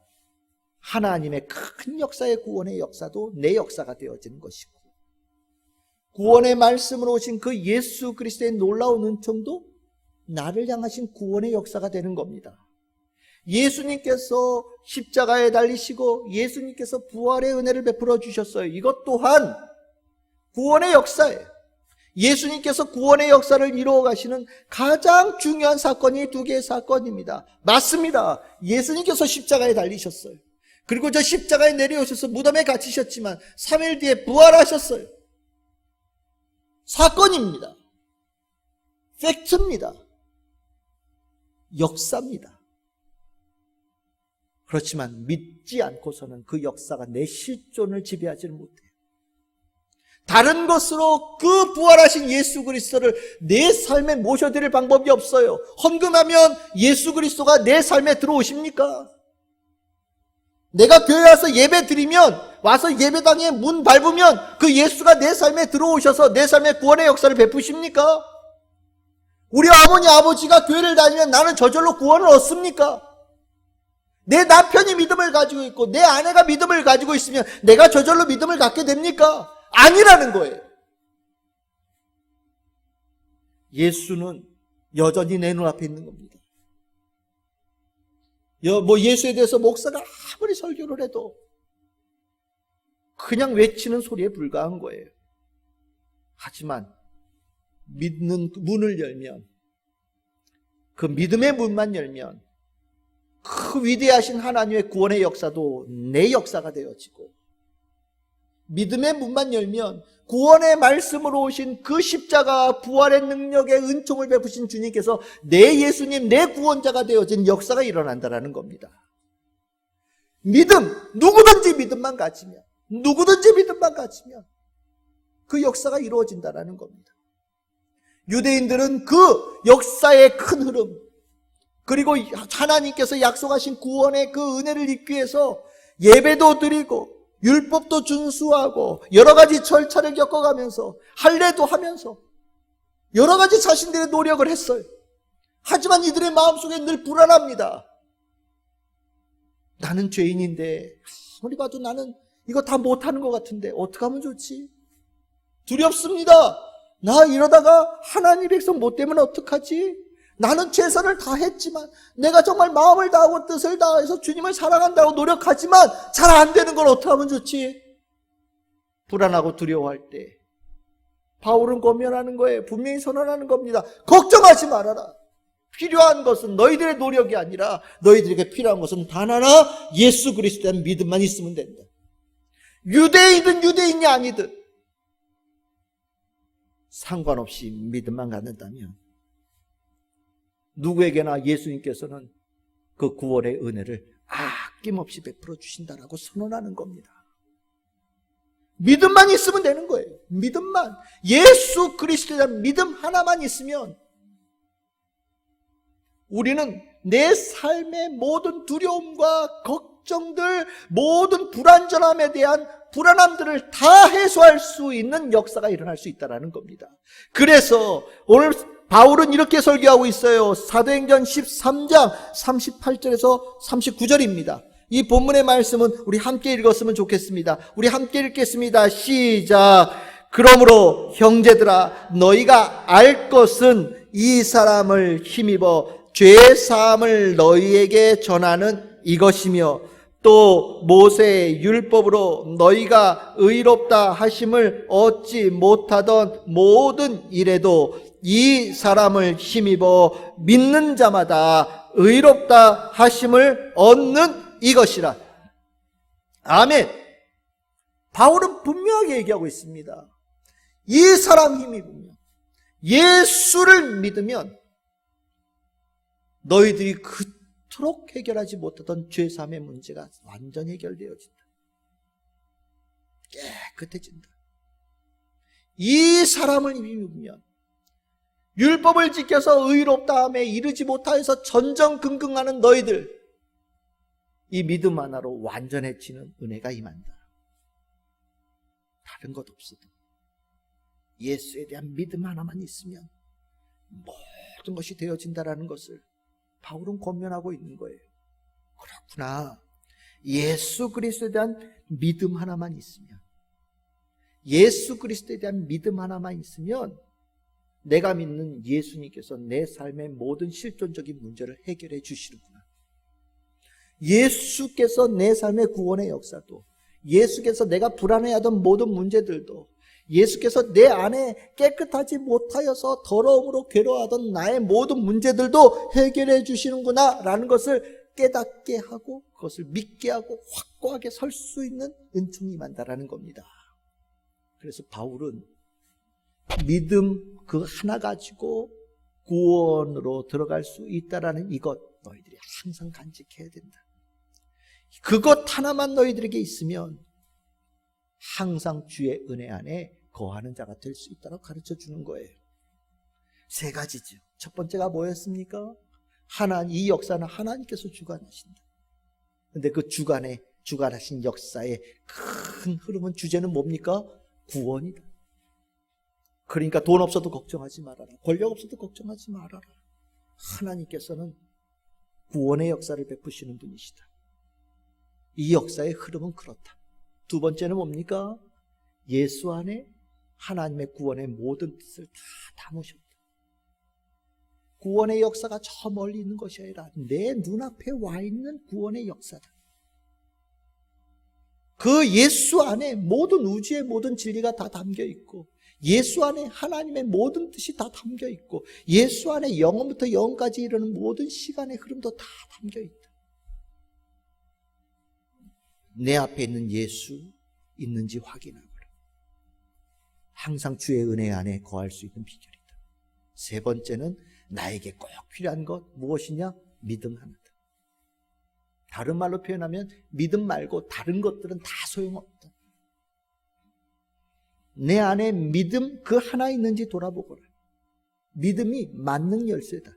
하나님의 큰 역사의 구원의 역사도 내 역사가 되어지는 것이고, 구원의 말씀으로 오신 그 예수 그리스도의 놀라운 은총도 나를 향하신 구원의 역사가 되는 겁니다. 예수님께서 십자가에 달리시고 예수님께서 부활의 은혜를 베풀어 주셨어요. 이것 또한 구원의 역사예요. 예수님께서 구원의 역사를 이루어 가시는 가장 중요한 사건이 두 개의 사건입니다. 맞습니다. 예수님께서 십자가에 달리셨어요. 그리고 저 십자가에 내려오셔서 무덤에 갇히셨지만 3일 뒤에 부활하셨어요. 사건입니다. 팩트입니다. 역사입니다. 그렇지만 믿지 않고서는 그 역사가 내 실존을 지배하지를 못해요. 다른 것으로 그 부활하신 예수 그리스도를 내 삶에 모셔드릴 방법이 없어요. 헌금하면 예수 그리스도가 내 삶에 들어오십니까? 내가 교회 와서 예배 드리면, 와서 예배당에 문 밟으면 그 예수가 내 삶에 들어오셔서 내 삶의 구원의 역사를 베푸십니까? 우리 어머니 아버지가 교회를 다니면 나는 저절로 구원을 얻습니까? 내 남편이 믿음을 가지고 있고 내 아내가 믿음을 가지고 있으면 내가 저절로 믿음을 갖게 됩니까? 아니라는 거예요. 예수는 여전히 내 눈앞에 있는 겁니다. 예수에 대해서 목사가 아무리 설교를 해도 그냥 외치는 소리에 불과한 거예요. 하지만 믿는 문을 열면, 그 믿음의 문만 열면 그 위대하신 하나님의 구원의 역사도 내 역사가 되어지고, 믿음의 문만 열면 구원의 말씀으로 오신 그 십자가 부활의 능력의 은총을 베푸신 주님께서 내 예수님, 내 구원자가 되어진 역사가 일어난다는 겁니다. 믿음, 누구든지 믿음만 가지면 그 역사가 이루어진다는 겁니다. 유대인들은 그 역사의 큰 흐름, 그리고 하나님께서 약속하신 구원의 그 은혜를 입기 위해서 예배도 드리고 율법도 준수하고 여러 가지 절차를 겪어가면서 할례도 하면서 여러 가지 자신들의 노력을 했어요. 하지만 이들의 마음속에 늘 불안합니다. 나는 죄인인데 아무리 봐도 나는 이거 다 못하는 것 같은데 어떻게 하면 좋지? 두렵습니다. 나 이러다가 하나님 백성 못 되면 어떡하지? 나는 최선을 다했지만, 내가 정말 마음을 다하고 뜻을 다해서 주님을 사랑한다고 노력하지만 잘 안 되는 걸 어떻게 하면 좋지? 불안하고 두려워할 때 바울은 권면하는 거예요. 분명히 선언하는 겁니다. 걱정하지 말아라. 필요한 것은 너희들의 노력이 아니라 너희들에게 필요한 것은 단 하나, 예수 그리스도에 대한 믿음만 있으면 된다. 유대인이든 유대인이 아니든 상관없이 믿음만 갖는다면 누구에게나 예수님께서는 그 구원의 은혜를 아낌없이 베풀어 주신다라고 선언하는 겁니다. 믿음만 있으면 되는 거예요. 믿음만. 예수 그리스도에 대한 믿음 하나만 있으면 우리는 내 삶의 모든 두려움과 걱정들, 모든 불안전함에 대한 불안함들을 다 해소할 수 있는 역사가 일어날 수 있다는 겁니다. 그래서 오늘 바울은 이렇게 설교하고 있어요. 사도행전 13장 38절에서 39절입니다. 이 본문의 말씀은 우리 함께 읽었으면 좋겠습니다. 우리 함께 읽겠습니다. 시작. 그러므로 형제들아, 너희가 알 것은 이 사람을 힘입어 죄 사함을 너희에게 전하는 이것이며, 또 모세의 율법으로 너희가 의롭다 하심을 얻지 못하던 모든 일에도 이 사람을 힘입어 믿는 자마다 의롭다 하심을 얻는 이것이라. 아멘. 바울은 분명하게 얘기하고 있습니다. 이 사람 힘입으면, 예수를 믿으면 너희들이 그토록 해결하지 못하던 죄사함의 문제가 완전히 해결되어진다. 깨끗해진다. 이 사람을 믿으면 율법을 지켜서 의롭다함에 이르지 못하여서 전전긍긍하는 너희들, 이 믿음 하나로 완전해지는 은혜가 임한다. 다른 것 없어도 예수에 대한 믿음 하나만 있으면 모든 것이 되어진다라는 것을 바울은 권면하고 있는 거예요. 그렇구나. 예수 그리스도에 대한 믿음 하나만 있으면, 예수 그리스도에 대한 믿음 하나만 있으면 내가 믿는 예수님께서 내 삶의 모든 실존적인 문제를 해결해 주시는구나. 예수께서 내 삶의 구원의 역사도, 예수께서 내가 불안해하던 모든 문제들도, 예수께서 내 안에 깨끗하지 못하여서 더러움으로 괴로워하던 나의 모든 문제들도 해결해 주시는구나 라는 것을 깨닫게 하고 그것을 믿게 하고 확고하게 설 수 있는 은총이 임한다라는 겁니다. 그래서 바울은 믿음 그 하나 가지고 구원으로 들어갈 수 있다라는 이것 너희들이 항상 간직해야 된다. 그것 하나만 너희들에게 있으면 항상 주의 은혜 안에 거하는 자가 될 수 있다고 가르쳐 주는 거예요. 세 가지죠. 첫 번째가 뭐였습니까? 이 역사는 하나님께서 주관하신다. 근데 그 주관하신 역사의 큰 흐름은, 주제는 뭡니까? 구원이다. 그러니까 돈 없어도 걱정하지 말아라. 권력 없어도 걱정하지 말아라. 하나님께서는 구원의 역사를 베푸시는 분이시다. 이 역사의 흐름은 그렇다. 두 번째는 뭡니까? 예수 안에 하나님의 구원의 모든 뜻을 다 담으셨다. 구원의 역사가 저 멀리 있는 것이 아니라 내 눈앞에 와 있는 구원의 역사다. 그 예수 안에 모든 우주의 모든 진리가 다 담겨 있고, 예수 안에 하나님의 모든 뜻이 다 담겨 있고, 예수 안에 영원부터 영원까지 이르는 모든 시간의 흐름도 다 담겨 있다. 내 앞에 있는 예수 있는지 확인하거라. 항상 주의 은혜 안에 거할 수 있는 비결이다. 세 번째는 나에게 꼭 필요한 것 무엇이냐? 믿음 하나다. 다른 말로 표현하면 믿음 말고 다른 것들은 다 소용없다. 내 안에 믿음 그 하나 있는지 돌아보거라. 믿음이 만능 열쇠다.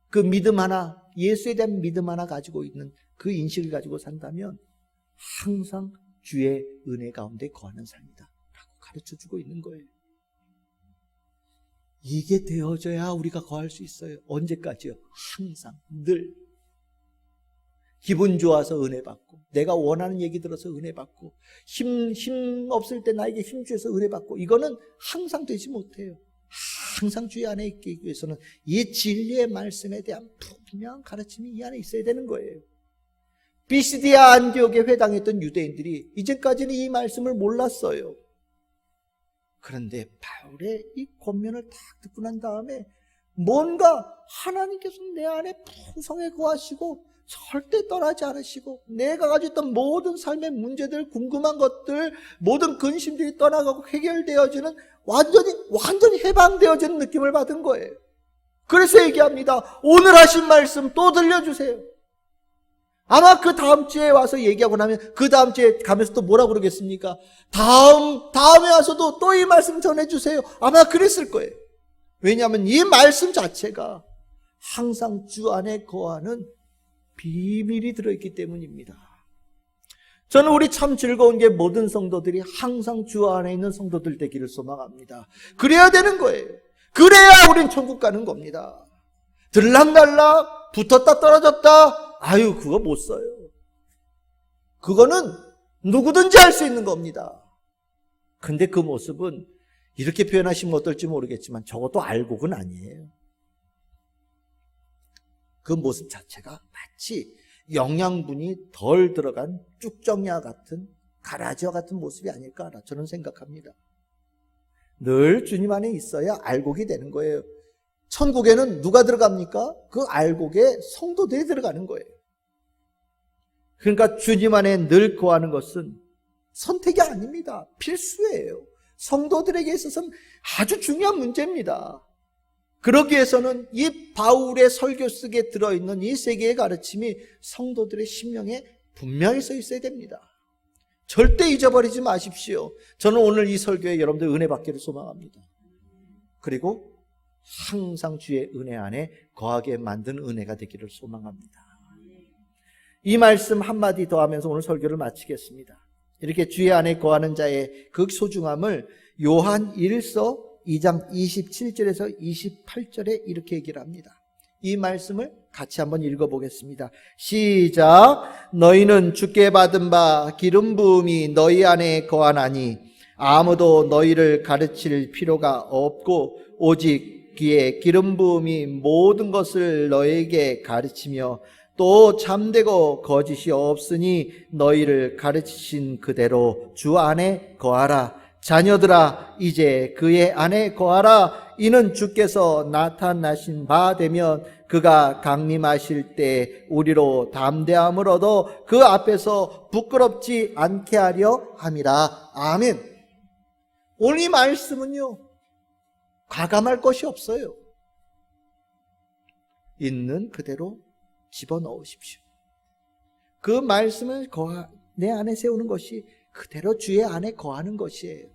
그 믿음 하나, 예수에 대한 믿음 하나 가지고 있는 그 인식을 가지고 산다면 항상 주의 은혜 가운데 거하는 삶이다 라고 가르쳐주고 있는 거예요. 이게 되어져야 우리가 거할 수 있어요. 언제까지요? 항상, 늘. 기분 좋아서 은혜 받고, 내가 원하는 얘기 들어서 은혜 받고, 힘 없을 때 나에게 힘 주셔서 은혜 받고, 이거는 항상 되지 못해요. 항상 주의 안에 있기 위해서는 이 진리의 말씀에 대한 분명한 가르침이 이 안에 있어야 되는 거예요. 비시디아 안디옥에 회당했던 유대인들이 이제까지는 이 말씀을 몰랐어요. 그런데 바울의 이 권면을 딱 듣고 난 다음에 뭔가 하나님께서 내 안에 풍성에 거하시고 절대 떠나지 않으시고, 내가 가지고 있던 모든 삶의 문제들, 궁금한 것들, 모든 근심들이 떠나가고 해결되어지는, 완전히 해방되어지는 느낌을 받은 거예요. 그래서 얘기합니다. 오늘 하신 말씀 또 들려주세요. 아마 그 다음 주에 와서 얘기하고 나면 그 다음 주에 가면서 또 뭐라고 그러겠습니까? 다음에 와서도 또 이 말씀 전해주세요. 아마 그랬을 거예요. 왜냐하면 이 말씀 자체가 항상 주 안에 거하는 비밀이 들어있기 때문입니다. 저는 우리 참 즐거운 게 모든 성도들이 항상 주 안에 있는 성도들 되기를 소망합니다. 그래야 되는 거예요. 그래야 우린 천국 가는 겁니다. 들락날락 붙었다 떨어졌다, 아유 그거 못 써요. 그거는 누구든지 할 수 있는 겁니다. 근데 그 모습은 이렇게 표현하시면 어떨지 모르겠지만 적어도 알곡은 아니에요. 그 모습 자체가 마치 영양분이 덜 들어간 쭉정이와 같은, 가라지와 같은 모습이 아닐까 저는 생각합니다. 늘 주님 안에 있어야 알곡이 되는 거예요. 천국에는 누가 들어갑니까? 그 알곡에 성도들이 들어가는 거예요. 그러니까 주님 안에 늘 거하는 것은 선택이 아닙니다. 필수예요. 성도들에게 있어서는 아주 중요한 문제입니다. 그러기 위해서는 이 바울의 설교 속에 들어있는 이 세 개의 가르침이 성도들의 심령에 분명히 써 있어야 됩니다. 절대 잊어버리지 마십시오. 저는 오늘 이 설교에 여러분들 은혜 받기를 소망합니다. 그리고 항상 주의 은혜 안에 거하게 만든 은혜가 되기를 소망합니다. 이 말씀 한마디 더 하면서 오늘 설교를 마치겠습니다. 이렇게 주의 안에 거하는 자의 그 소중함을 요한 1서 2장 27절에서 28절에 이렇게 얘기를 합니다. 이 말씀을 같이 한번 읽어보겠습니다. 시작. 너희는 주께 받은 바 기름 부음이 너희 안에 거하나니 아무도 너희를 가르칠 필요가 없고 오직 그의 기름 부음이 모든 것을 너희에게 가르치며 또 참되고 거짓이 없으니 너희를 가르치신 그대로 주 안에 거하라. 자녀들아 이제 그의 안에 거하라. 이는 주께서 나타나신 바 되면 그가 강림하실 때 우리로 담대함을 얻어 그 앞에서 부끄럽지 않게 하려 함이라. 아멘. 오늘 이 말씀은요, 과감할 것이 없어요. 있는 그대로 집어넣으십시오. 그 말씀을 내 안에 세우는 것이 그대로 주의 안에 거하는 것이에요.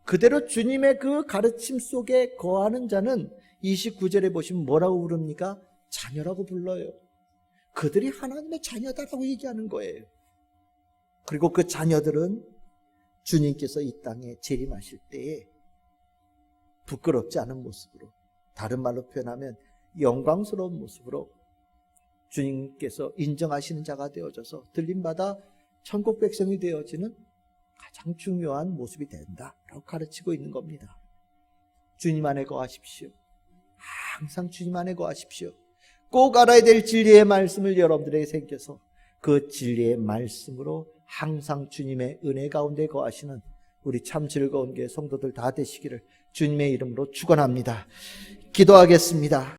그대로 주님의 그 가르침 속에 거하는 자는 29절에 보시면 뭐라고 부릅니까? 자녀라고 불러요. 그들이 하나님의 자녀다라고 얘기하는 거예요. 그리고 그 자녀들은 주님께서 이 땅에 재림하실 때에 부끄럽지 않은 모습으로, 다른 말로 표현하면 영광스러운 모습으로 주님께서 인정하시는 자가 되어져서 들림받아 천국 백성이 되어지는 가장 중요한 모습이 된다라고 가르치고 있는 겁니다. 주님 안에 거하십시오. 항상 주님 안에 거하십시오. 꼭 알아야 될 진리의 말씀을 여러분들에게 새겨서 그 진리의 말씀으로 항상 주님의 은혜 가운데 거하시는 우리 참 즐거운 교회 성도들 다 되시기를 주님의 이름으로 축원합니다. 기도하겠습니다.